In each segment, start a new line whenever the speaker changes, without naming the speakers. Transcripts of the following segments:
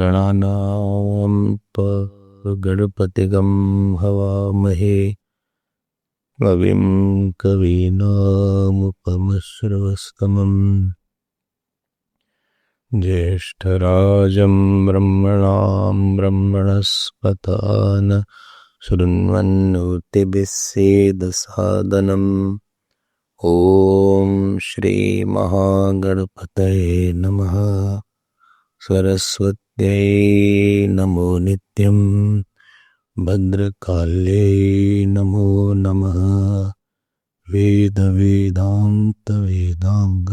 गणानां गणपतिगं हवामहे कविं कवीनामुपमश्रवस्तमम् ज्येष्ठराजं ब्रह्मणां ब्रह्मणस्पतान् शृण्वन्नोतिभिस्सेदसादनम् ॐ श्री महागणपतये नमः। सरस्वत्यै नमो नित्यं भद्रकाल्यै नमो नमः। वेद वेदांग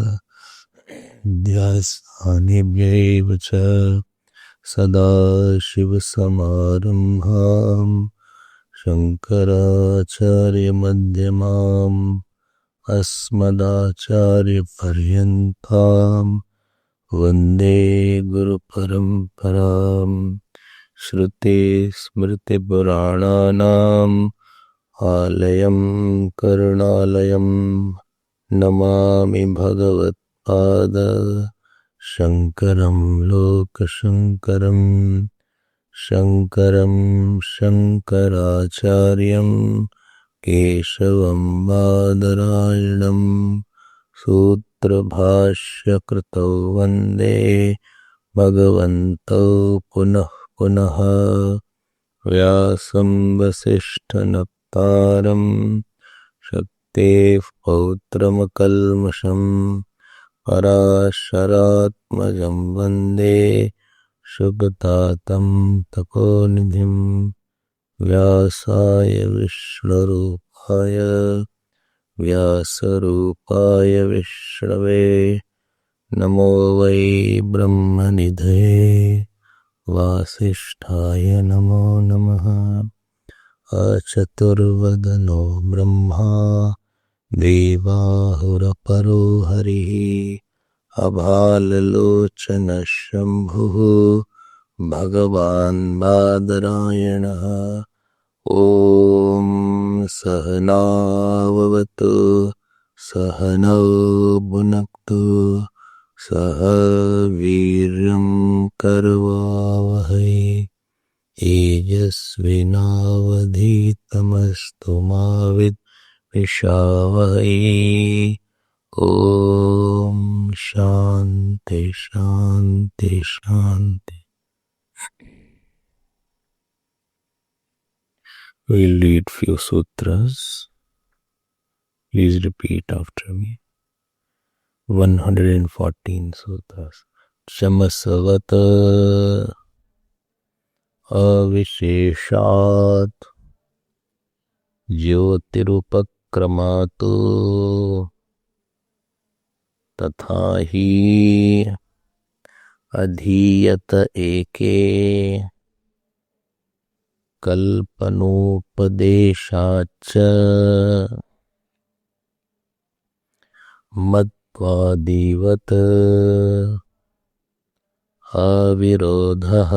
ध्यासानिभ्यैव च सदाशिवसमारम्भां शङ्कराचार्यमध्यमाम् अस्मदाचार्यपर्यन्तां वन्दे गुरुपरम्पराम्। श्रुतिस्मृतिपुराणानाम् आलयं करुणालयं नमामि भगवत्पाद शङ्करं लोकशङ्करं। शङ्करं शङ्कराचार्यं केशवं बादरायणं सूत्रभाष्यकृतौ वन्दे भगवन्तौ पुनः पुनः। व्यासं वसिष्ठनप्तारं शक्तेः पौत्रमकल्मषं पराशरात्मजं वन्दे शुकतातं तपोनिधिं। व्यासाय विष्णुरूपाय व्यासरूपाय विष्णवे नमो वै ब्रह्मनिधये वासिष्ठाय नमो नमः। अचतुर्वदनो ब्रह्मा देवाहुरपरो हरिः अभाललोचनः शम्भुः भगवान् बादरायणः। ॐ सहनाववतु सहनौ भुनक्तु सह वीर्यं करवावहै तेजस्विनावधीतमस्तु मा विद्विषावहै। ॐ शान्ति शान्ति शान्ति। We'll read few sutras. Please repeat after me. 114 sutras. Chamasvat avisheshat jyotirupakramatu तथा ही अधीयत एके कल्पनोपदेशाच्च मत्वादिवत अविरोधः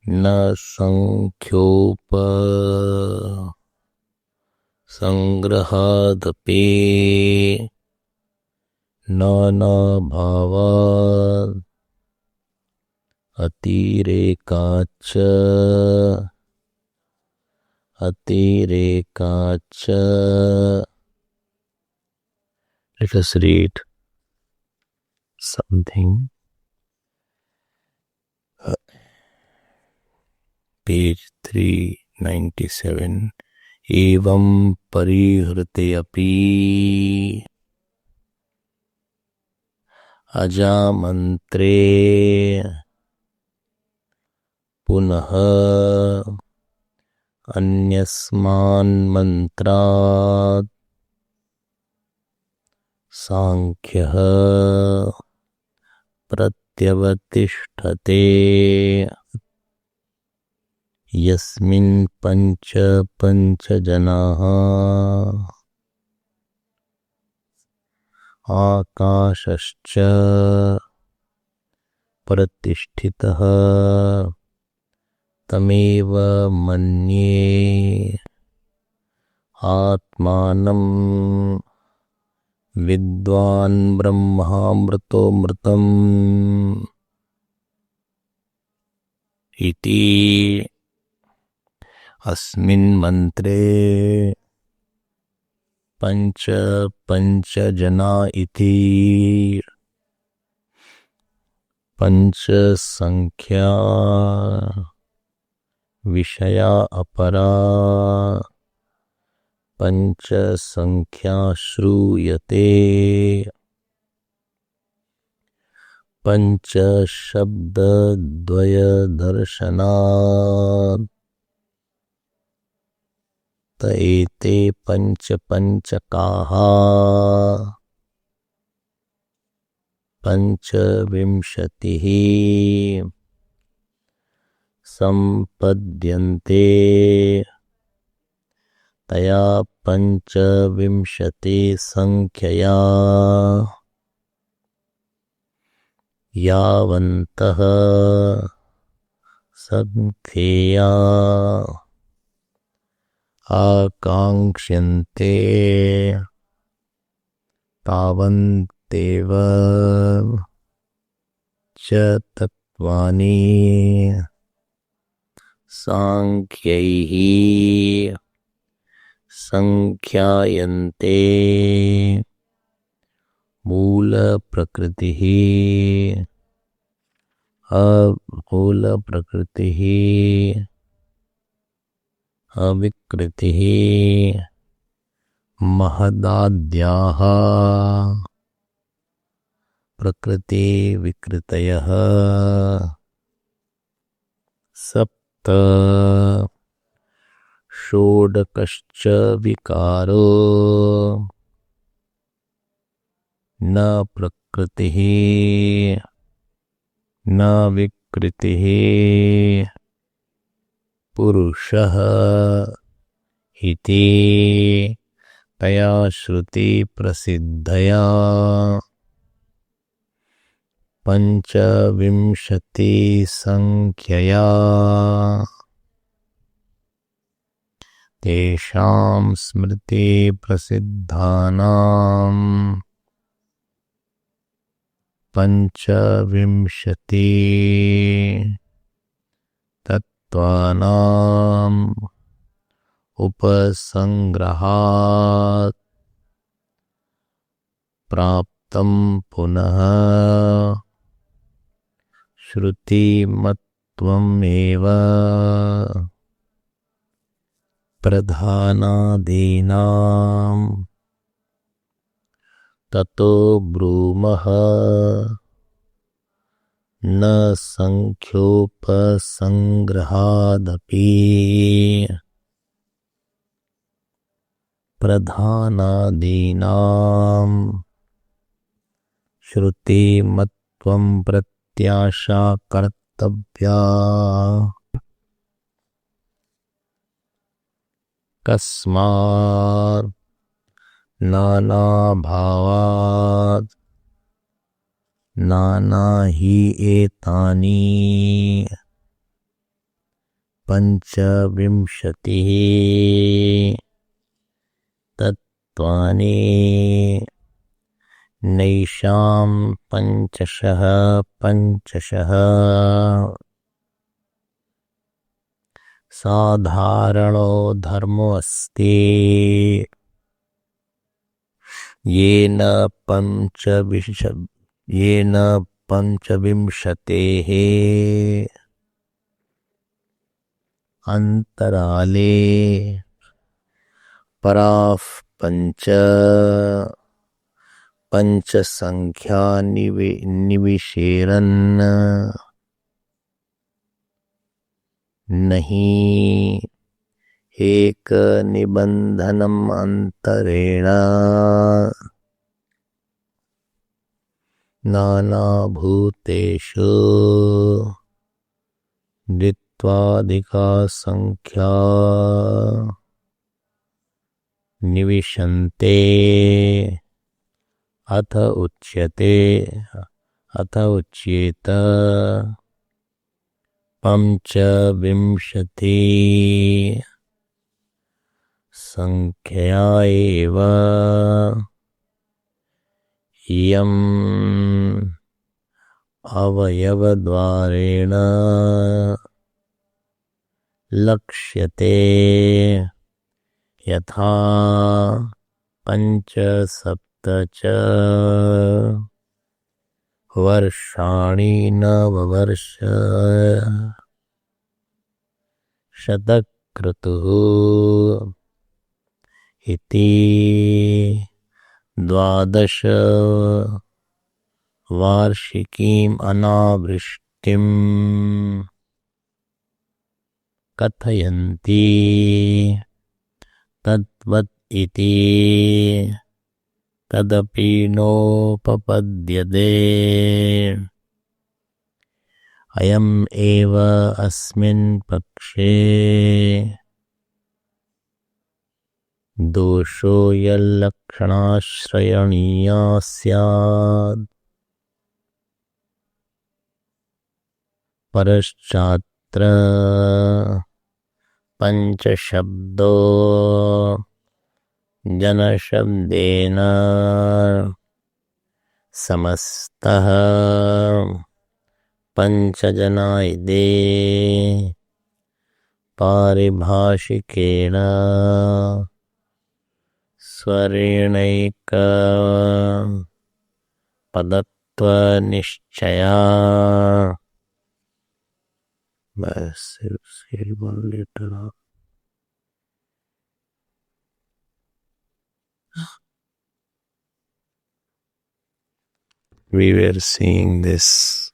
न संख्योप संग्रहादपि नानाभावात् अतिरेकाच्च Let us read something. Page 397. एवं परिहृते अपि अजामन्त्रे पुनः अन्यस्मान्मन्त्रात् सांख्यः प्रत्यवतिष्ठते यस्मिन् पंच जनाः आकाशश्च प्रतिष्ठितः तमेव मन्ये आत्मानं विद्वान् ब्रह्मामृतोऽमृतम् इति अस्मिन् मन्त्रे पंच पंच जना इति पंच संख्या विषया अपरा पंच संख्या श्रूयते पंच शब्द द्वय दर्शनात् एते पंच पंचकाः पंचविंशतिः संपद्यन्ते तया पंचविंशति संख्यया यावन्तः संख्येया आकांक्ष्यन्ते तावन्तेव च तत्त्वानि सांख्यैः संख्यायन्ते मूल प्रकृतिः अविकृतिः महदाद्याः प्रकृति विकृतयः सप्त षोडकश्च विकारो न प्रकृतिः न विकृतिः पुरुषः इति तया श्रुति प्रसिद्धया पंचविंशति संख्यया तेषां स्मृति प्रसिद्धानां पंचविंशति तत्त्वानाम् उपसंग्रहात् प्राप्तं पुनः श्रुतिमत्वमेव प्रधानादीनां ततो ब्रूमः न संख्योपसंग्रहादपि प्रधानादीनां श्रुतिमत्वं प्रत्याशा कर्तव्या कस्मात् नानाभावात् नाना हि एतानि पंचविंशतिः तत्त्वानि नैषां पंचशः साधारणो धर्मोऽस्ति येन पंचविंशतेः अंतराले पराः पंच संख्या निविशेरन् नहीं एक निबंधनम् अंतरेण नानाभूतेषु द्वित्वाधिका संख्या निविशन्ते अथ उच्येत पंचविंशति संख्या एव इयम् अवयवद्वारेण लक्ष्यते यथा पंच सप्त च वर्षाणि नववर्ष शतक्रतुः इति 12 वार्षिकीम् अनावृष्टिम् कथयन्ति तद्वत् इति तदपि नोपपद्यते। अयम् एव अस्मिन् पक्षे दोषो यल्लक्षणाश्रयणीया स्यात् परश्चात्र पंचशब्दो जनशब्देन समस्तः पंचजना इति पारिभाषिकेण स्वरेणैक पदत्वनिश्चया। We were seeing this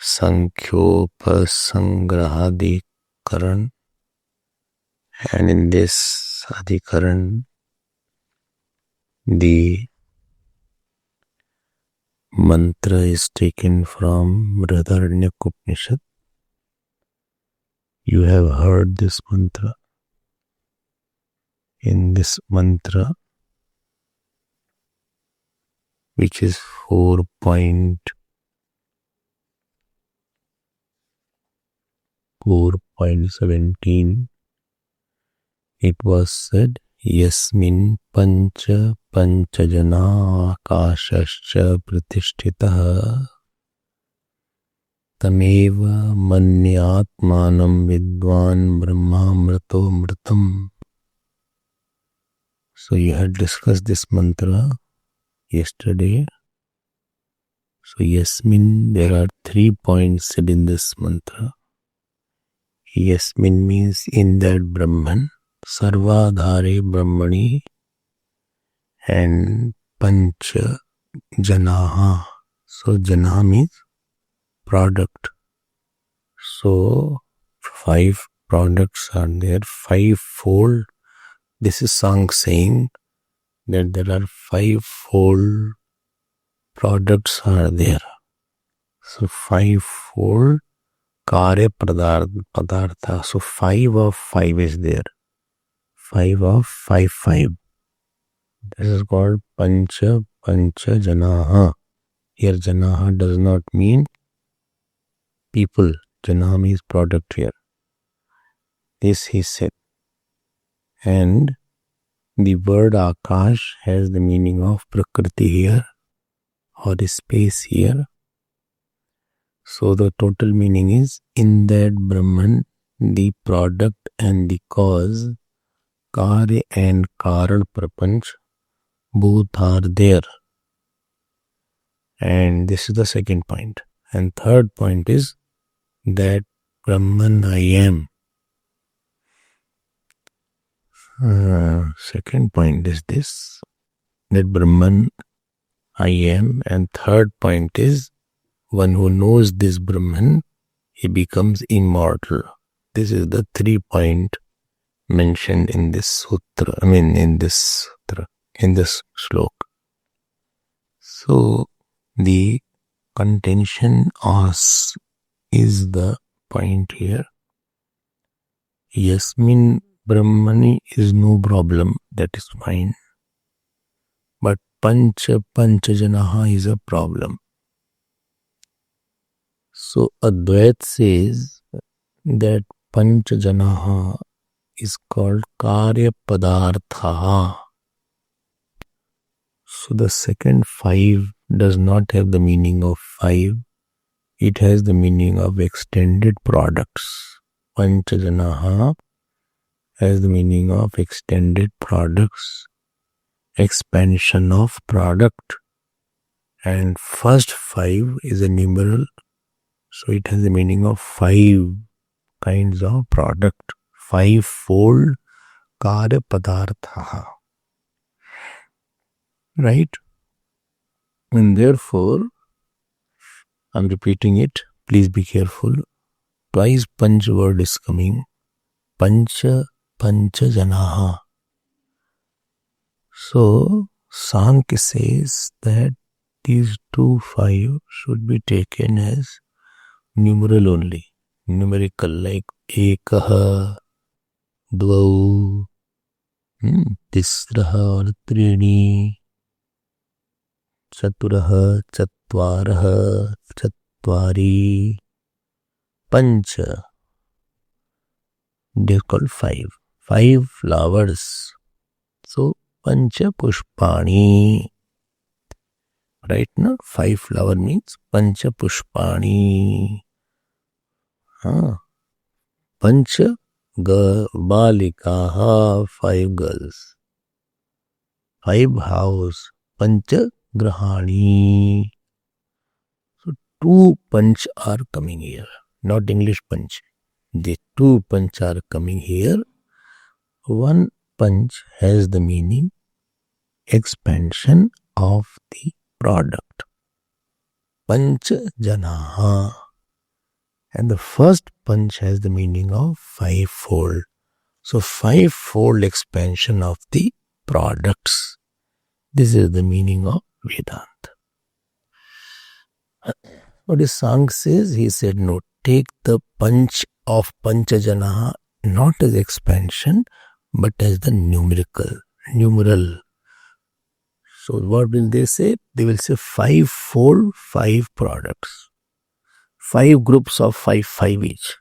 Sankhyopasangrahadikaran, and in this Adhikaran the mantra is taken from Brihadaranyaka Upanishad. You have heard this mantra. In this mantra, which is 4.17, it was said, Yasmin pancha panchajana akashascha pratishtitah tameva manyatmanam vidvan brahmamrito mritam. So you had discussed this mantra yesterday. So Yasmin, there are 3 points said in this mantra. Yasmin means in that Brahman, Sarvadhare Brahmani, and Pancha Janaha. So Jana means product. So 5 products are there, 5-fold. This is Sang saying that there are 5-fold products are there. So 5-fold Karya Padartha. So 5 of 5 is there. 5 of 5. This is called Pancha Janaha. Here Janaha does not mean people. Janaha means product here. This he said. And the word Akash has the meaning of Prakriti here or the space here. So the total meaning is in that Brahman, the product and the cause, Karya and Karan Prapanch, both are there. And this is the second point. And third point is that Brahman I am. Second point is this, that Brahman I am. And third point is one who knows this Brahman, he becomes immortal. This is the 3 point mentioned in this sutra, in this slok. So the contention is the point here. Yasmin Brahmani is no problem, that is fine. But Panchajanaha is a problem. So Advait says that Panchajanaha is called Karya Padartha. So the second 5 does not have the meaning of 5. It has the meaning of extended products Panchajanaha has the meaning of extended products, expansion of product, and first 5 is a numeral, so it has the meaning of 5 kinds of product, 5-fold karya padartha, right? And therefore, I'm repeating it, please be careful. Twice panch word is coming. Pancha, panchajanaha. So, Sankhya says that these 2-5 should be taken as numeral only. Numerical, like ekaha, dvau, tisraha or trini, चतुरः चत्वारः चत्वारि pancha. They are called 5 flowers. So pancha pushpani, right? Now 5 flower means pancha pushpani. Pancha balikaha, 5 girls. 5 house, pancha grahani. So 2 punch are coming here, not English punch. The 2 punch are coming here. 1 punch has the meaning expansion of the product. Panchajanaha. And the first punch has the meaning of 5-fold. So 5-fold expansion of the products. This is the meaning of Vedanta. What is Sankhya says? He said, no, take the punch of Panchajanaha not as expansion, but as the numeral. So what will they say? They will say 5-fold, 5 products. 5 groups of 5 each.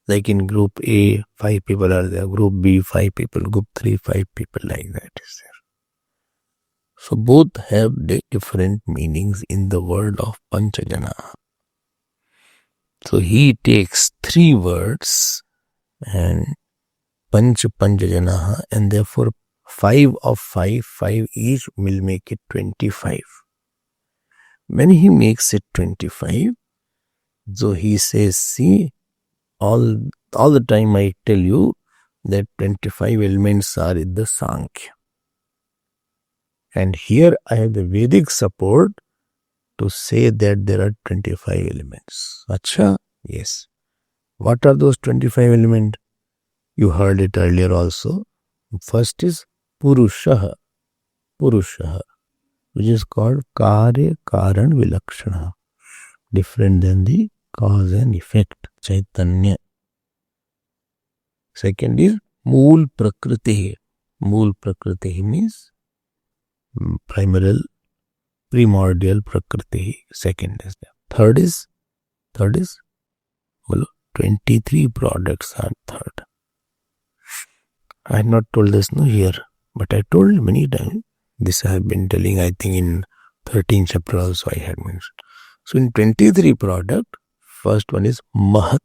Like in group A, 5 people are there. Group B, 5 people. Group 3, 5 people. Like that is there. So both have different meanings in the word of Panchajanaha. So he takes 3 words and Panchajanaha, and therefore 5 of 5 each will make it 25. When he makes it 25, so he says, see, all the time I tell you that 25 elements are in the Sankhya. And here I have the Vedic support to say that there are 25 elements. Acha? Yes. What are those 25 elements? You heard it earlier also. First is Purushaha, which is called Karya Karan Vilakshana, different than the cause and effect, Chaitanya. Second is Mool Prakriti. Mool Prakriti means primordial Prakriti. Second is that. Third is 23 products are third. I have not told this here, but I told many times. This I have been telling, I think in 13th chapter also I had mentioned. So in 23 product, first one is Mahat.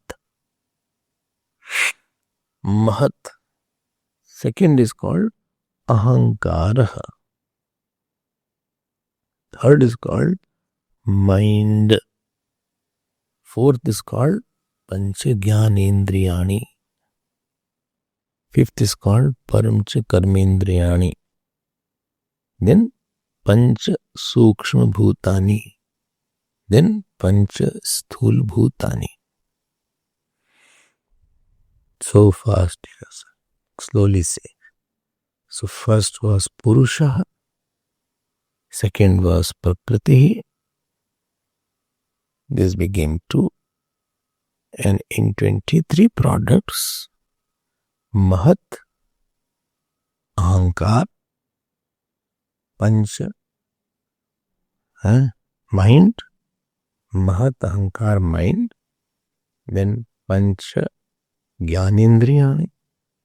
Second is called Ahankaraha. Third is called mind. Fourth is called Pancha Jnanendriyani. Fifth is called Paramcha Karmendriyani. Then Pancha Sukshma Bhutani. Then Pancha Sthul Bhutani. So fast, yes. Slowly say. So first was Purusha. Second was Prakriti. This became 2. And in 23 products, Mahat, Ahankar, Pancha, mind, Mahat, Ahankar, mind, then Pancha Jnanendriyani,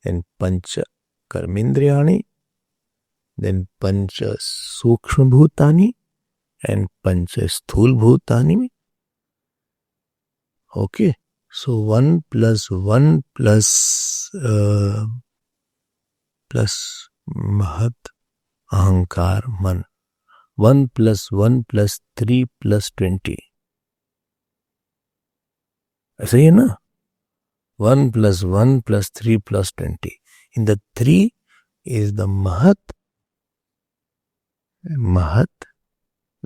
then Pancha Karmendriyani, then Pancha Sukshma Bhutani, and Pancha Sthul Bhutani. Okay, So 1 plus 1 plus Mahat Ahankar Man. 1 plus 1 plus 3 plus 20. ऐसा ही है ना? 1 plus 1 plus 3 plus 20. In the 3 is the Mahat,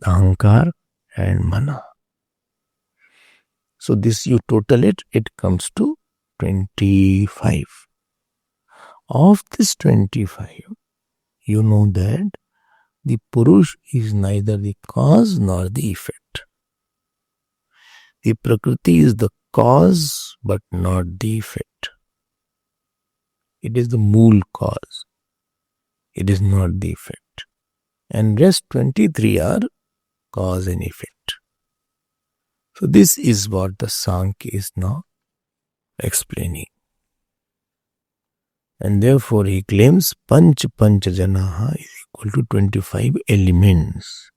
Ahankar and Mana. So this you total it comes to 25. Of this 25, you know that the Purush is neither the cause nor the effect. The Prakriti is the cause but not the effect. It is the mool cause. It is not the effect. And rest 23 are cause and effect. So this is what the Sankhya is now explaining. And therefore he claims Panch Janaha is equal to 25 elements.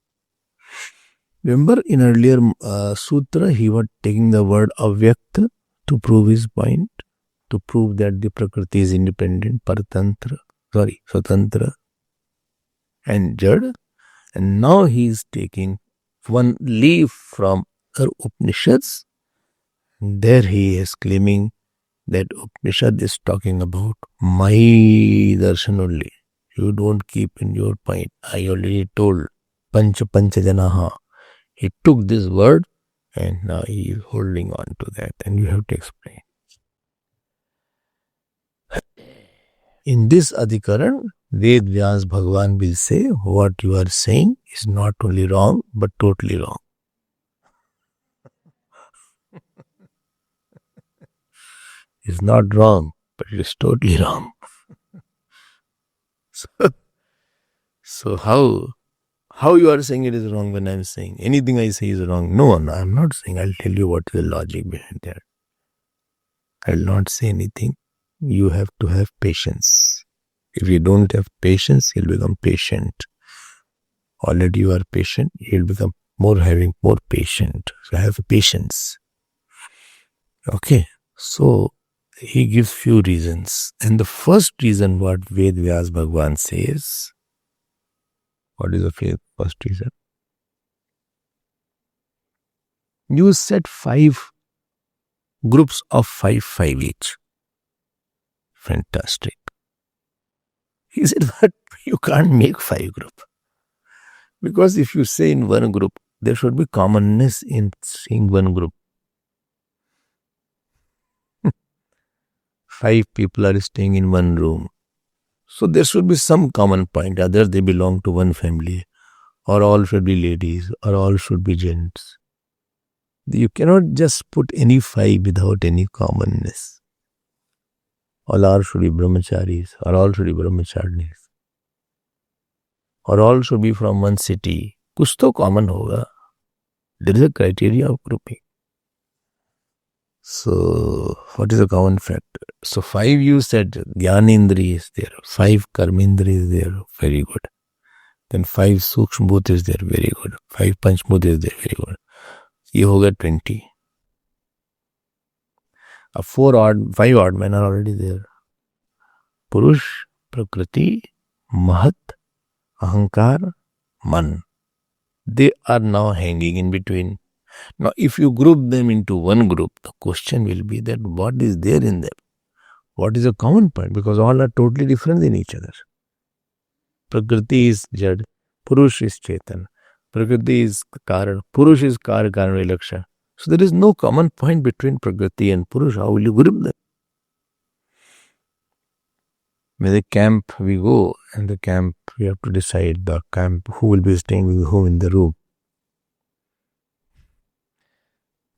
Remember in earlier sutra he was taking the word avyakta to prove his point, to prove that the Prakriti is independent, Swatantra and Jad. And now he is taking one leaf from our Upanishads. There he is claiming that Upanishad is talking about my darshan only. You don't keep in your point. I already told Pancha Janaha. He took this word and now he is holding on to that, and you have to explain. In this Adhikaran, Ved Vyas Bhagavan will say what you are saying is not only wrong but totally wrong. It's not wrong, but it is totally wrong. So how you are saying it is wrong when I am saying anything I say is wrong? No, I am not saying. I'll tell you what is the logic behind that. I will not say anything. You have to have patience. If you don't have patience, you'll become patient. Already you are patient, you'll become having more patient. So have patience. Okay, so he gives few reasons. And the first reason what Ved Vyas Bhagavan says, what is the first reason? You set 5 groups of 5 each. Fantastic. He said, but you can't make 5 groups. Because if you say in one group, there should be commonness in seeing one group. 5 people are staying in one room. So there should be some common point. Either they belong to one family, or all should be ladies, or all should be gents. You cannot just put any 5 without any commonness. All should be brahmacharis, or all should be brahmacharinis. Or all should be from one city. Kuch to common hoga. There is a criteria of grouping. So, what is the common factor? So, 5 you said, Jnanendri is there, 5 Karmendri is there, very good. Then 5 Sukshma is there, very good. 5 Panchbhut is there, very good. Ye hoga 20. 5 odd men are already there. Purush, Prakriti, Mahat, Ahankar, Man. They are now hanging in between. Now, if you group them into one group, the question will be that what is there in them? What is a common point? Because all are totally different in each other. Prakriti is Jad, Purush is Chetan, Prakriti is Karan, Purush is Karan Vilaksha. So there is no common point between Prakriti and Purush. How will you group them? With the camp we go, and the camp we have to decide the camp who will be staying with whom in the room.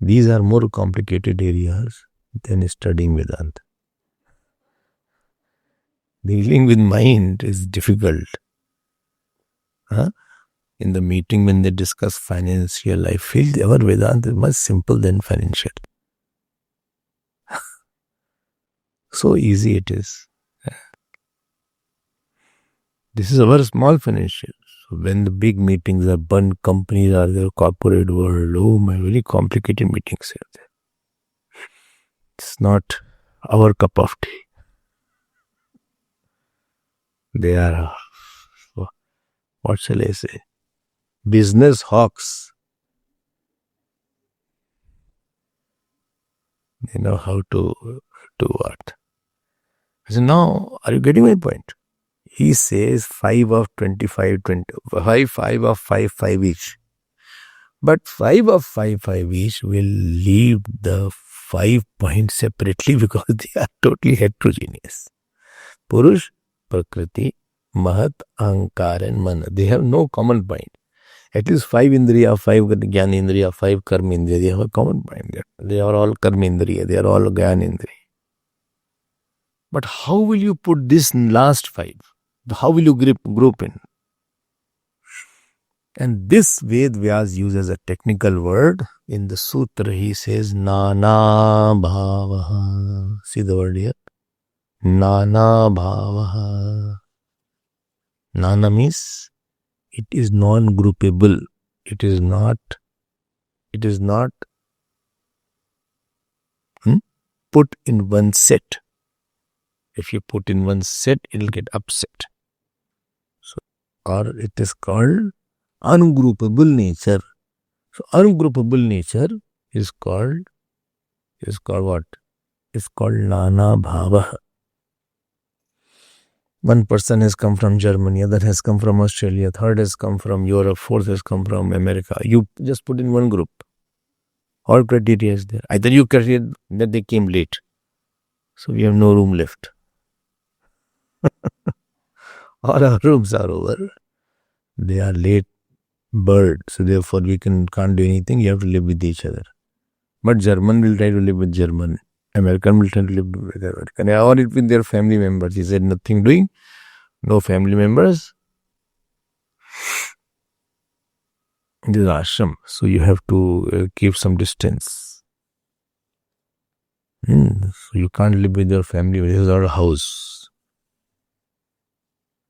These are more complicated areas than studying Vedanta. Dealing with mind is difficult. In the meeting when they discuss financial, I feel our Vedanta is much simple than financial. So easy it is. This is our small financial. So when the big meetings are bun companies are there, corporate world, oh my, very complicated meetings are there. It's not our cup of tea. They are, what shall I say, business hawks. They know how to do what. So now, are you getting my point? He says 5 of 25, 5 of 5, 5 each. But 5 of 5, 5 each will leave the 5 points separately because they are totally heterogeneous. Purush, Prakriti, Mahat, Ahankar and Mana. They have no common point. At least 5 Indriya, 5 Jnanendriya, 5 Karmendriya, they have a common point. They are all Karmendriya, they are all Jnanendriya. But how will you put this last 5? How will you group in? And this Ved Vyas uses a technical word. In the sutra, he says, Nana Bhavaha. See the word here? Nana Bhavaha. Nana means it is non-groupable. It is not put in one set. If you put in one set, it will get upset. So, or it is called ungroupable nature. So ungroupable nature is called what? It's called Nana Bhava. One person has come from Germany, other has come from Australia, third has come from Europe, fourth has come from America. You just put in one group. All criteria is there. Either you criteria that they came late. So we have no room left. All our rooms are over. They are late bird. So therefore we can't do anything. You have to live with each other. But German will try to live with German. American will try to live with American. Or it with their family members. He said nothing doing. No family members. This is ashram. So you have to keep some distance. So you can't live with your family. This is our house.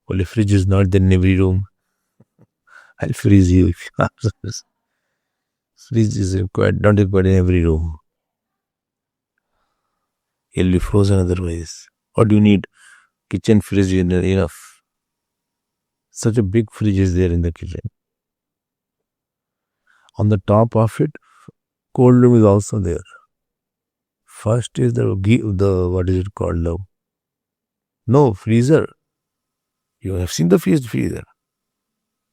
Well, if fridge is not there in every room, I'll freeze you if you ask us. Fridge is required, not required in every room. You'll be frozen otherwise. What do you need? Kitchen fridge enough. Such a big fridge is there in the kitchen. On the top of it, cold room is also there. First is the what is it called? No, freezer. You have seen the freezer.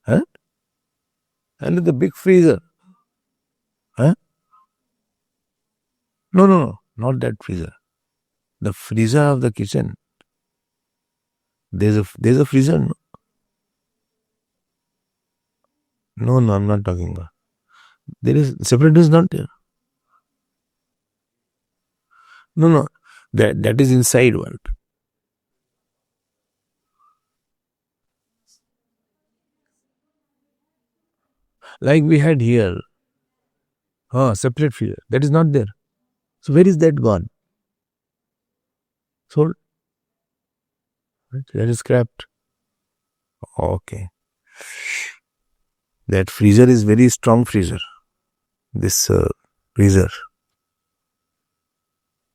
Huh? And the big freezer. Huh? No, not that freezer. The freezer of the kitchen. There's a freezer. No, I'm not talking about. There is separate is not there. No. That is inside one. Like we had here. Separate freezer. That is not there. So where is that gone? Sold? That is scrapped. Okay. That freezer is very strong freezer. This freezer.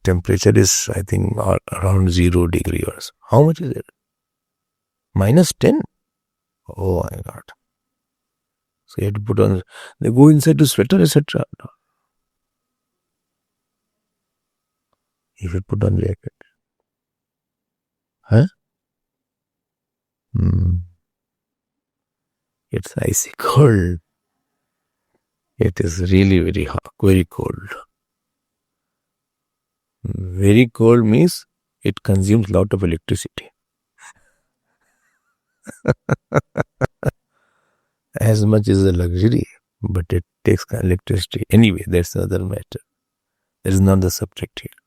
Temperature is, I think, around 0 degree or so. How much is it? -10? Oh my God. So you have to put on, they go inside to sweater, etc. You should put on jacket. Huh? It's icy cold. It is really very hot, very cold. Very cold means it consumes lot of electricity. As much as a luxury, but it takes electricity. Anyway, that's another matter. That is not the subject here.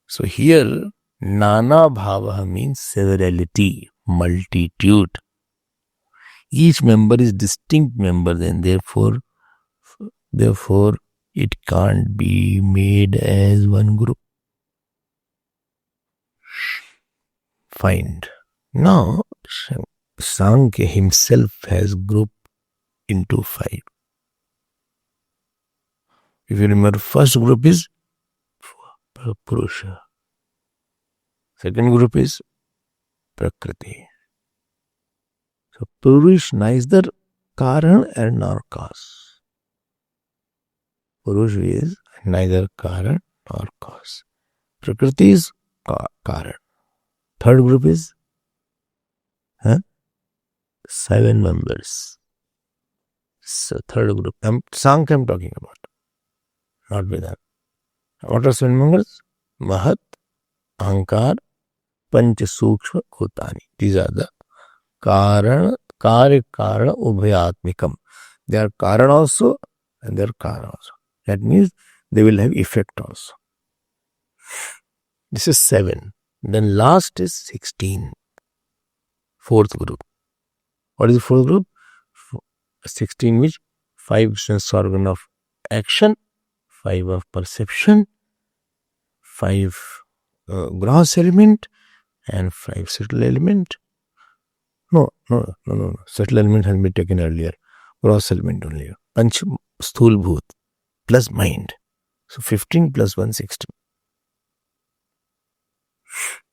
So here, Nana Bhava means severality, multitude. Each member is distinct member, and therefore it can't be made as one group. Fine. Now, Sankhya himself has grouped into 5. If you remember, first group is Purusha. Second group is Prakriti. So Purush neither Karan and nor cause. Purush is neither Karan nor cause. Prakriti is Karan. Third group is 7 members. So third group. Sankhya I'm talking about. Not Vedanta. What are 7 members? Mahat, Ahankar, Pancha Sukshma, Bhutani. These are the Karana, Karya Karana Ubhayatmikam. They are Karan also and they are Karana also. That means they will have effect also. This is 7. Then last is 16. Fourth group. What is the fourth group? 16 which 5 sense organ of action, 5 of perception, 5 gross element and 5 subtle element. No. Subtle element has been taken earlier. Gross element only. Panch Sthul Bhut plus mind. So 15 plus 1, 16.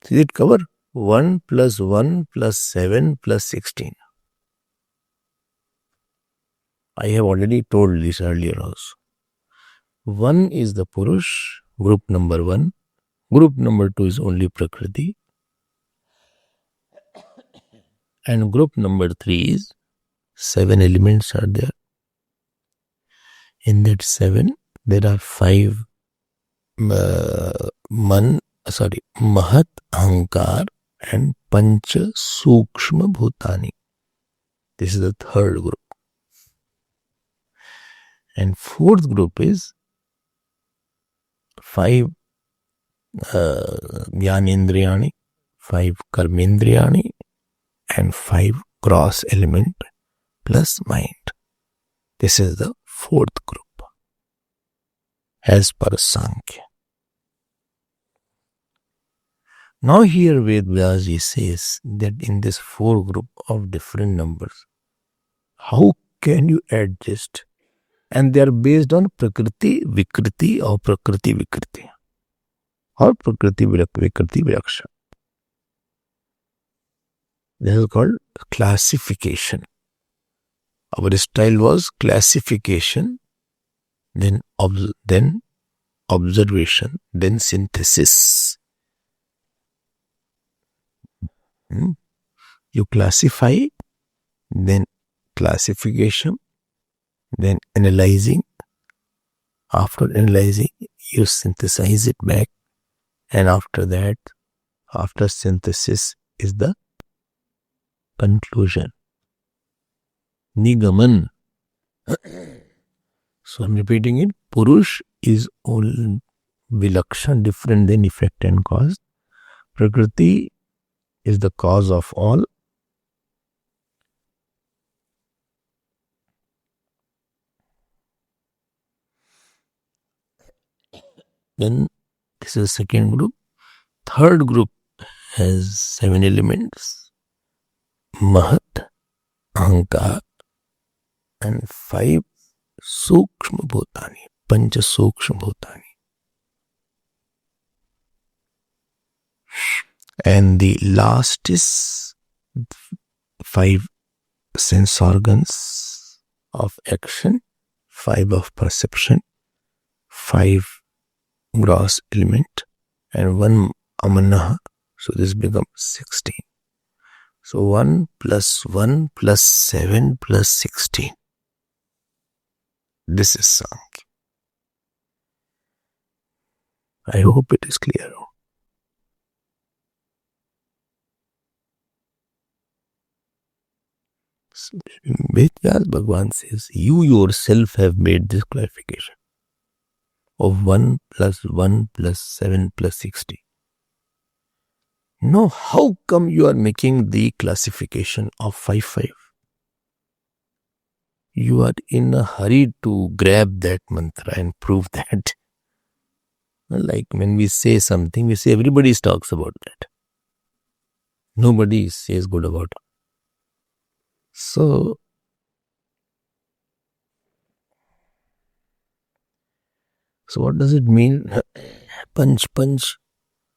Did it cover? 1 plus 1 plus 7 plus 16. I have already told this earlier also. 1 is the Purush, group number 1. Group number 2 is only Prakriti. And group number 3 is 7 elements are there. In that 7, there are 5 Mahat, Ahankar and Pancha Sukshma Bhutani. This is the third group. And fourth group is 5 Jnanendriyani, 5 Karmendriyani and 5 gross element plus mind. This is the fourth group as per Sankhya. Now here Vedvyaji says that in this 4 group of different numbers, how can you adjust? And they are based on Prakriti Vikriti or Prakriti Vikriti or Prakriti Vikriti Viraksha. This is called classification. Our style was classification, then observation, then synthesis. You classify, then classification, then analyzing. After analyzing, you synthesize it back, and after that, after synthesis is the conclusion. Nigaman. So I'm repeating it. Purush is all vilakshan, different than effect and cause. Prakriti is the cause of all. Then this is the second group. Third group has 7 elements. Mahat, Ahankar and 5 Sukshma Bhutani, Pancha Sukshma Bhutani. And the last is 5 sense organs of action, 5 of perception, 5 gross element and 1 amanaha. So this becomes 16. So 1 plus 1 plus 7 plus 16. This is Sankhya. I hope it is clear. Vedas Bhagavan says, you yourself have made this clarification of 1 plus 1 plus 7 plus 16. Now, how come you are making the classification of 5-5? You are in a hurry to grab that mantra and prove that. Like when we say something, we say everybody talks about that. Nobody says good about it. So what does it mean? Panch.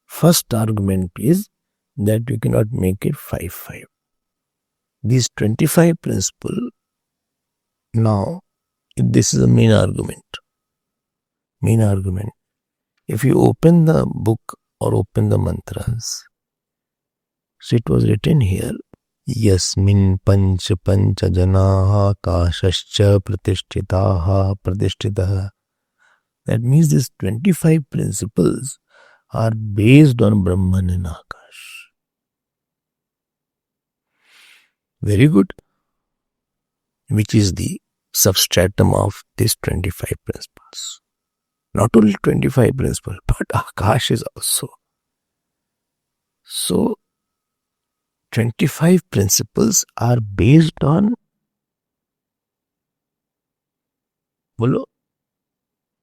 First argument is that you cannot make it 5. These 25 principle, now this is the main argument. If you open the book or open the mantras, so it was written here, Yasmin panch janaha kashascha pratishtitaha. That means these 25 principles are based on Brahman and Akash. Very good. Which is the substratum of these 25 principles. Not only 25 principles, but Akash is also. So, 25 principles are based on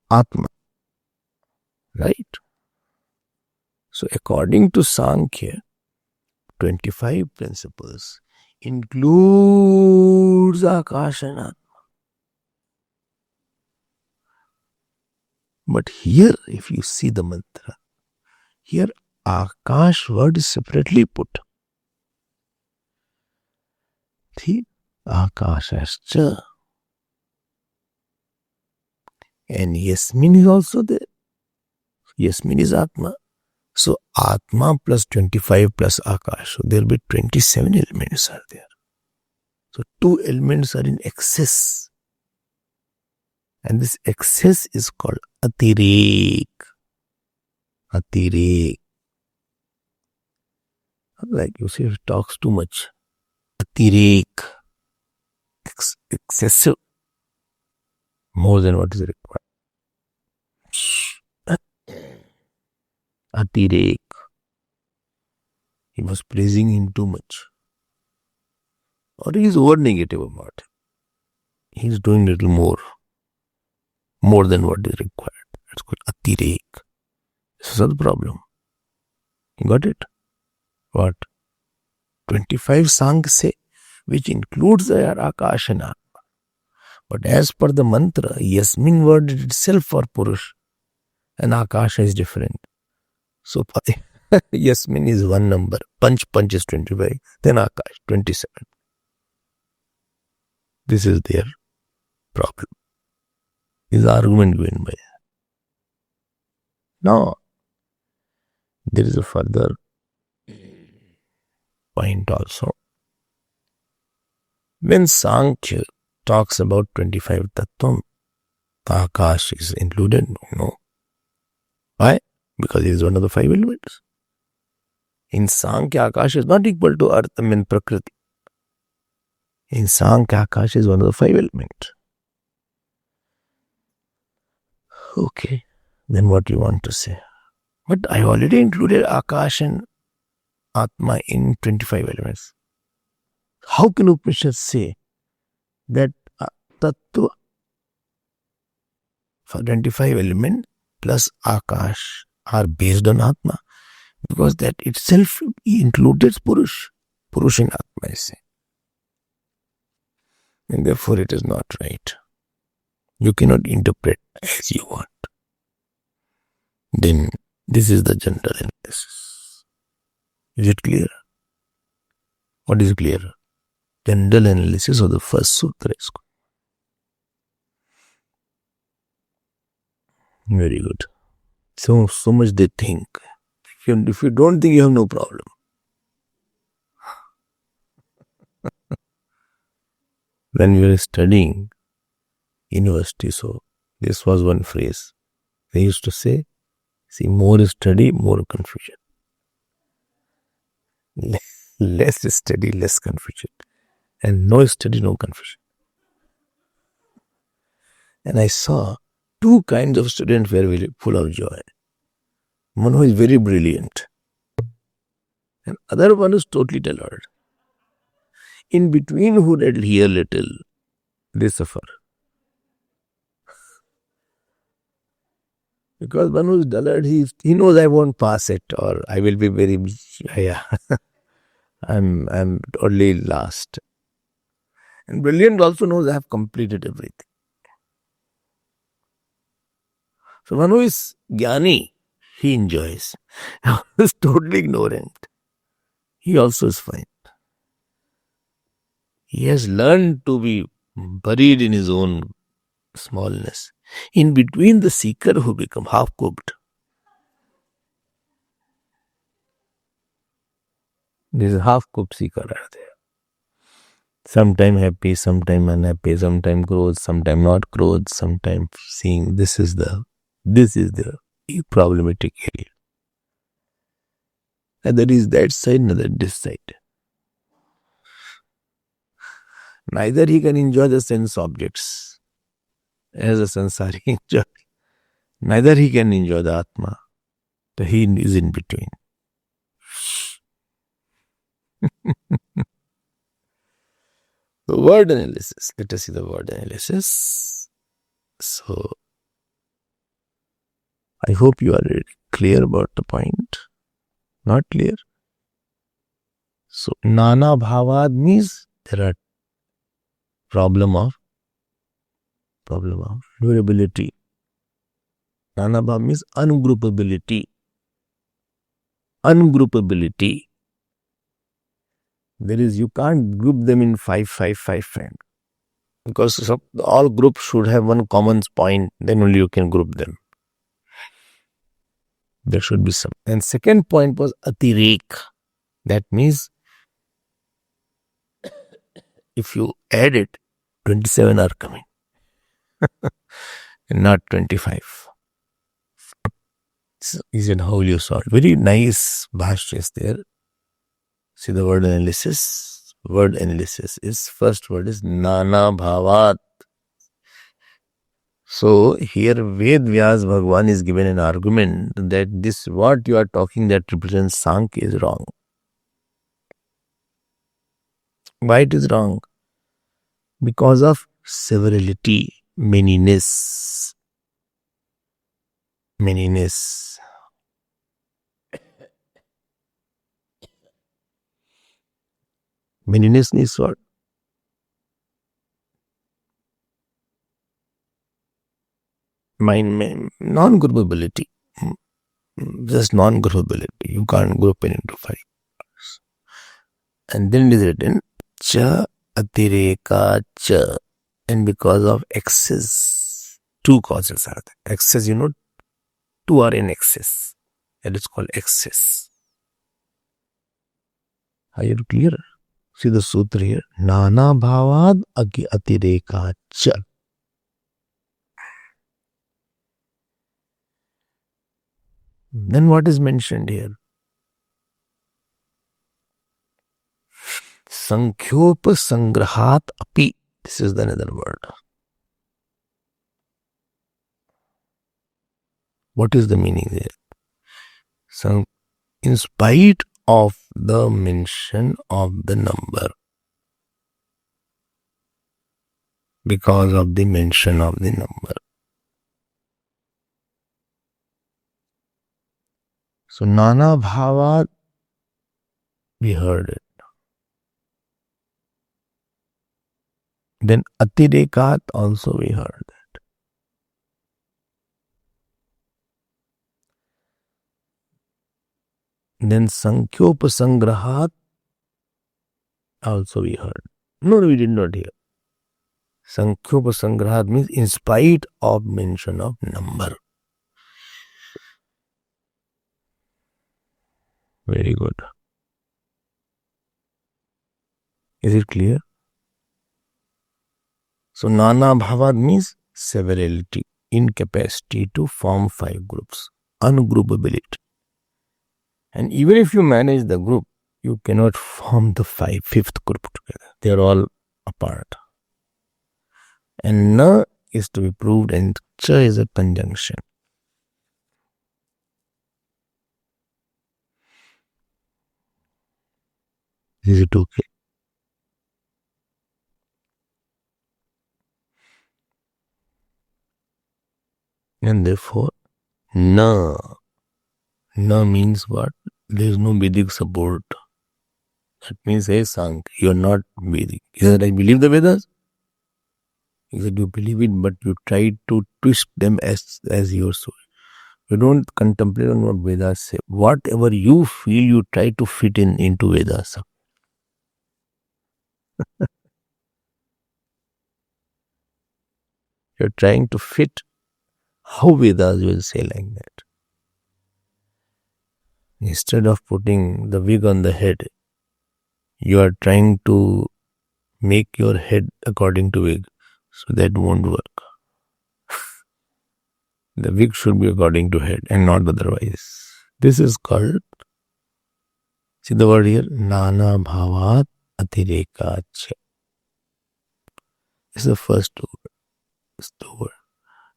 Atma. Right? So, according to Sankhya, 25 principles includes Akash and Atma. But here, if you see the mantra, here Akash word is separately put. See, Akashascha. And Yasmin is also there. Yasmin is Atma. So Atma plus 25 plus Akash. So there will be 27 elements are there. So 2 elements are in excess. And this excess is called Atirek. Like you say, it talks too much. Atirek. Excessive. More than what is required. Atirek. He was praising him too much. Or he is over negative about him. He is doing little more than what is required. It's called Atirek. This is the problem. You got it? What? 25 songs say, which includes the Akash and Atma. But as per the mantra, Yasmin word itself for Purush and Akash is different. So Yasmin is 1 number, Panch is 25, then Akash 27. This is their problem. This is the argument given by. Now, there is a further point also. When Sankhya talks about 25 Tattvam, Akash is included? No. Why? Because it is one of the 5 elements. In Sankhya, Akash is not equal to Earth and Prakriti. In Sankhya, Akash is one of the 5 elements. Okay, then what you want to say? But I already included Akash and Atma in 25 elements. How can Upanishad say that Tattva for 25 elements plus Akash are based on Atma? Because that itself included Purush. Purush in Atma is saying. And therefore it is not right. You cannot interpret as you want. Then this is the general analysis. Is it clear? What is clear? General analysis of the first sutra is good. Very good. So much they think. If you don't think, you have no problem. When we were studying university, so this was one phrase. They used to say, see, more study, more confusion. Less study, less confusion. And no study, no confusion. And I saw 2 kinds of students were very full of joy. One who is very brilliant. And other one is totally dullard. In between who read here little, they suffer. Because one who is dullard, he knows I won't pass it, or I will be very, I'm only last. And brilliant also knows I have completed everything. So one who is Jnani, He enjoys. He's totally ignorant. He also is fine. He has learned to be buried in his own smallness. In between, the seeker who become half cooked. This is half cooked seeker are there. Sometime happy, sometime unhappy, sometime growth, sometime not growth, sometime seeing this is the problematic area. And there is that side, another this side. Neither he can enjoy the sense objects as a sansari enjoy. Neither he can enjoy the Atma. He is in between. The word analysis. Let us see the word analysis. So, I hope you are clear about the point. Not clear? So, Nana Bhavad means there are problem of durability. Nana Bhav means ungroupability. There is, you can't group them in 5 friends. Because all groups should have one common point, then only you can group them. There should be some. And second point was atirek. That means if you add it, 27 are coming. Not 25. So, is it how you solve? Very nice bhashya is there. See the word analysis. Word analysis is, first word is Nana Bhavat. So here Ved Vyas Bhagwan is given an argument that this what you are talking that represents Sankhya is wrong. Why it is wrong? Because of severality, manyness. Manyness means what? Non-groupability. Just non-groupability. You can't group it into 5. And then it is written cha atireka cha. And because of excess, 2 causes are there. Excess, 2 are in excess. That is called excess. Are you clear? See the sutra here. Nana bhavad atireka cha. Then what is mentioned here? Sankhyopa sangrahat api. This is another word. What is the meaning there? In spite of the mention of the number, because of the mention of the number. So Nana Bhavat, we heard it. Then Atirekat also we heard that. Then Sankhyopasangrahat also we heard. No, we did not hear. Sankhyopasangrahat means in spite of mention of number. Very good. Is it clear? So Nana Bhavat means severality, incapacity to form 5 groups, ungroupability. And even if you manage the group, you cannot form the 5th group together. They are all apart. And na is to be proved and cha is a conjunction. Is it okay? And therefore, na means what? There is no Vedic support. That means, hey Sankhya, you are not Vedic. Is that I believe the Vedas? Is that you believe it, but you try to twist them as your soul. You don't contemplate on what Vedas say. Whatever you feel, you try to fit into Vedas. You're trying to fit how Vedas will say like that. Instead of putting the wig on the head, you are trying to make your head according to wig. So that won't work. The wig should be according to head and not otherwise. This is called, see the word here, Nana Bhavat Atirekacha. This is the first word. This is the word.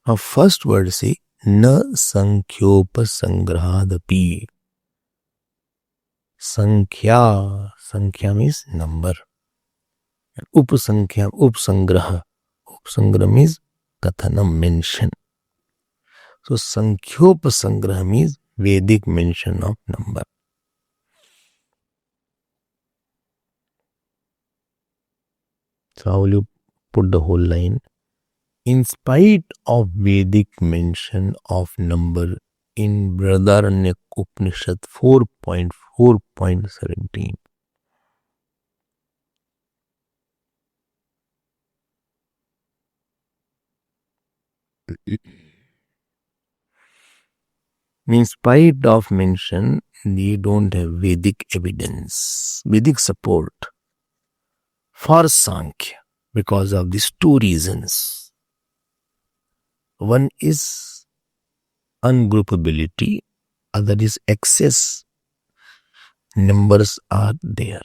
Now first word say, Na Sankhyopa Sangrahadapi. Sankhya. Sankhya means number. And Upasankhya, Upsangraha. Upsangraha means Kathanam, mention. So Sankhyopa Sangraha means Vedic mention of number. So how will you put the whole line? In spite of Vedic mention of number in Brihadaranyaka Upanishad 4.4.17. In spite of mention, they don't have Vedic evidence, Vedic support for Sankhya because of these two reasons. One is ungroupability, other is excess. Numbers are there.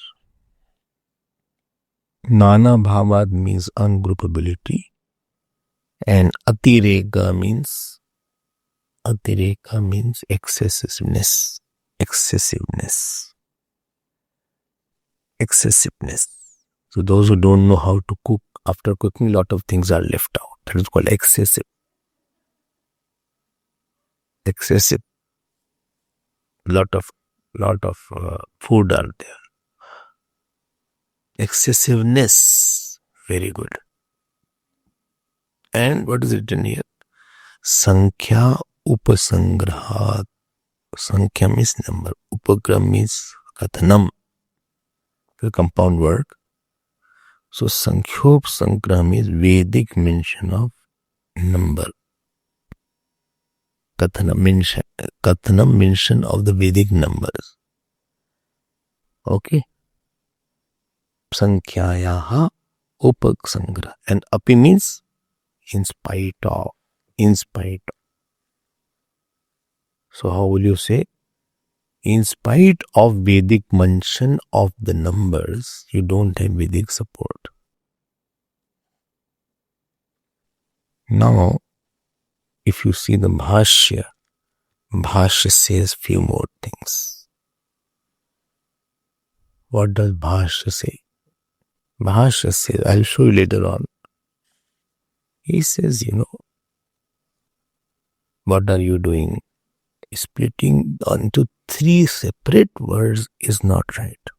Nana Bhavat means ungroupability and Atireka means excessiveness. So those who don't know how to cook, after cooking, a lot of things are left out. That is called excessive. Lot of food are there. Excessiveness. Very good. And what is written here? Sankhya Upasangrahat. Sankhya means number. Upagram means Kathanam. The compound word. So Sankhyopasangraha means Vedic mention of number. Kathanam mention of the Vedic numbers. Okay. Sankhyayaha Upasangraha. And api means in spite of. So how will you say? In spite of Vedic mention of the numbers, you don't have Vedic support. Now, if you see the Bhashya says few more things. What does Bhashya say? Bhashya says, I'll show you later on. He says, what are you doing? Splitting onto three separate words is not right.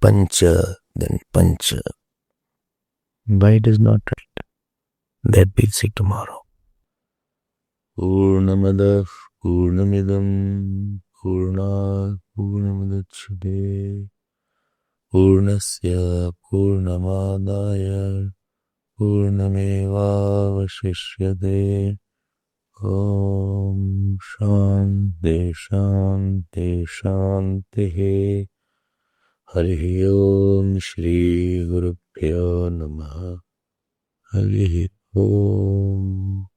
Pancha, then Pancha. Why it is not right? That we'll see tomorrow. Purnamada Purnamidam Purnat Purnamadachate Purnasya Purnamadaya Purnameva Vashishyate. Om Shanti Shanti Shanti. Hari Om Shri Guru Pyo Namaha. Hari Om.